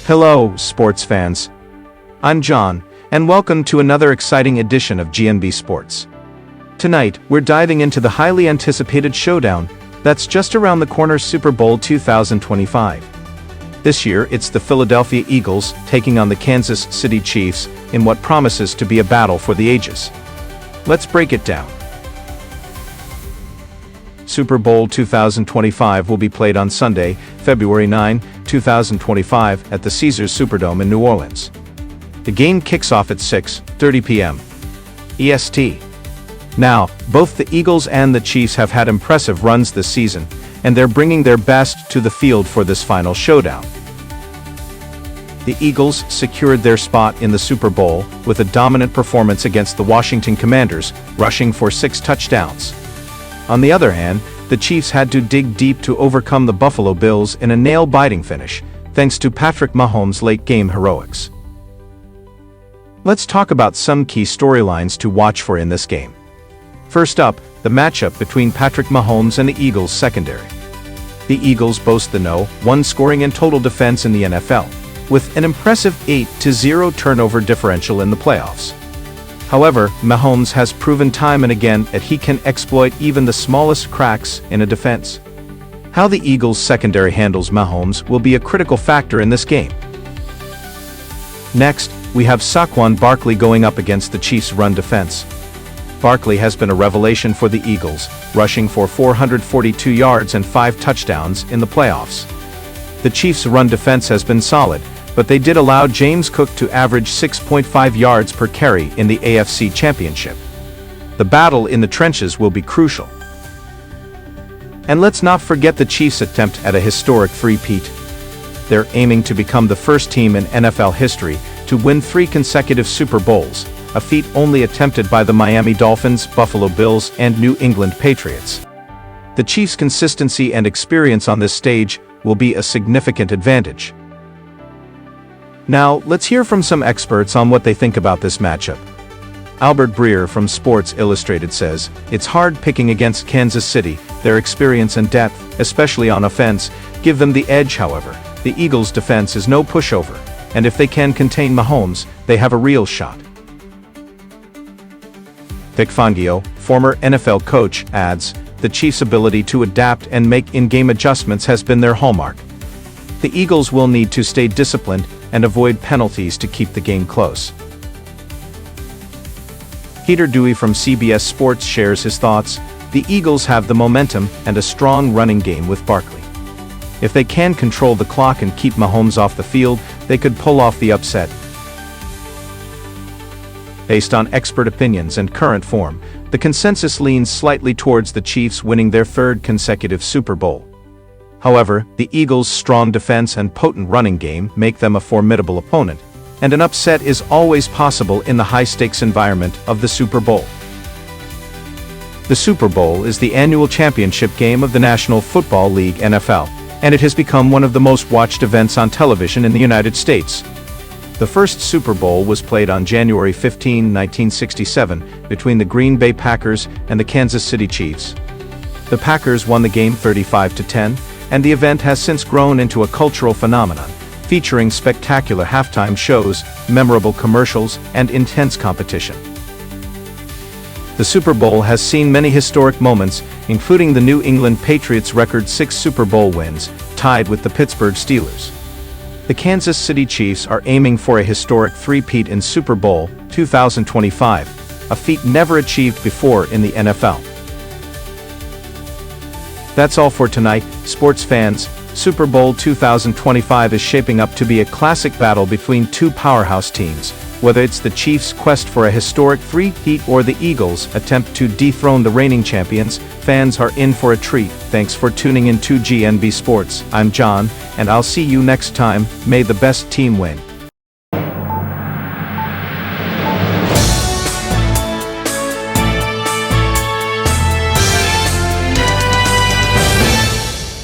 Hello, sports fans. I'm John, and welcome to another exciting edition of GNB Sports. Tonight, we're diving into the highly anticipated Showdown that's just around the corner, Super Bowl 2025. This year, it's the Philadelphia Eagles taking on the Kansas City Chiefs in what promises to be a battle for the ages. Let's break it down. Super Bowl 2025 will be played on Sunday, February 9, 2025 at the Caesars Superdome in New Orleans. The game kicks off at 6:30 p.m. EST. Now, both the Eagles and the Chiefs have had impressive runs this season, and they're bringing their best to the field for this final showdown. The Eagles secured their spot in the Super Bowl with a dominant performance against the Washington Commanders, rushing for 6 touchdowns. On the other hand, the Chiefs had to dig deep to overcome the Buffalo Bills in a nail-biting finish, thanks to Patrick Mahomes' late-game heroics. Let's talk about some key storylines to watch for in this game. First up, the matchup between Patrick Mahomes and the Eagles secondary. The Eagles boast the #1 scoring and total defense in the NFL, with an impressive 8-0 turnover differential in the playoffs. However, Mahomes has proven time and again that he can exploit even the smallest cracks in a defense. How the Eagles' secondary handles Mahomes will be a critical factor in this game. Next, we have Saquon Barkley going up against the Chiefs' run defense. Barkley has been a revelation for the Eagles, rushing for 442 yards and 5 touchdowns in the playoffs. The Chiefs' run defense has been solid, but they did allow James Cook to average 6.5 yards per carry in the AFC Championship. The battle in the trenches will be crucial. And let's not forget the Chiefs' attempt at a historic three-peat. They're aiming to become the first team in NFL history to win 3 consecutive Super Bowls, a feat only attempted by the Miami Dolphins, Buffalo Bills, and New England Patriots. The Chiefs' consistency and experience on this stage will be a significant advantage. Now, let's hear from some experts on what they think about this matchup. Albert Breer from Sports Illustrated says, "It's hard picking against Kansas City. Their experience and depth, especially on offense, give them the edge. However, the Eagles' defense is no pushover, and if they can contain Mahomes, they have a real shot." Vic Fangio, former NFL coach, adds, "The Chiefs' ability to adapt and make in-game adjustments has been their hallmark. The Eagles will need to stay disciplined and avoid penalties to keep the game close." Peter Dewey from CBS Sports shares his thoughts, "The Eagles have the momentum and a strong running game with Barkley. If they can control the clock and keep Mahomes off the field, they could pull off the upset." Based on expert opinions and current form, the consensus leans slightly towards the Chiefs winning their 3rd consecutive Super Bowl. However, the Eagles' strong defense and potent running game make them a formidable opponent, and an upset is always possible in the high-stakes environment of the Super Bowl. The Super Bowl is the annual championship game of the National Football League (NFL), and it has become one of the most watched events on television in the United States. The first Super Bowl was played on January 15, 1967, between the Green Bay Packers and the Kansas City Chiefs. The Packers won the game 35-10, and the event has since grown into a cultural phenomenon, featuring spectacular halftime shows, memorable commercials, and intense competition. The Super Bowl has seen many historic moments, including the New England Patriots' record 6 Super Bowl wins, tied with the Pittsburgh Steelers. The Kansas City Chiefs are aiming for a historic three-peat in Super Bowl 2025, a feat never achieved before in the NFL. That's all for tonight, sports fans. Super Bowl 2025 is shaping up to be a classic battle between 2 powerhouse teams. Whether it's the Chiefs' quest for a historic three-peat or the Eagles' attempt to dethrone the reigning champions, fans are in for a treat. Thanks for tuning in to GNB Sports. I'm John, and I'll see you next time. May the best team win.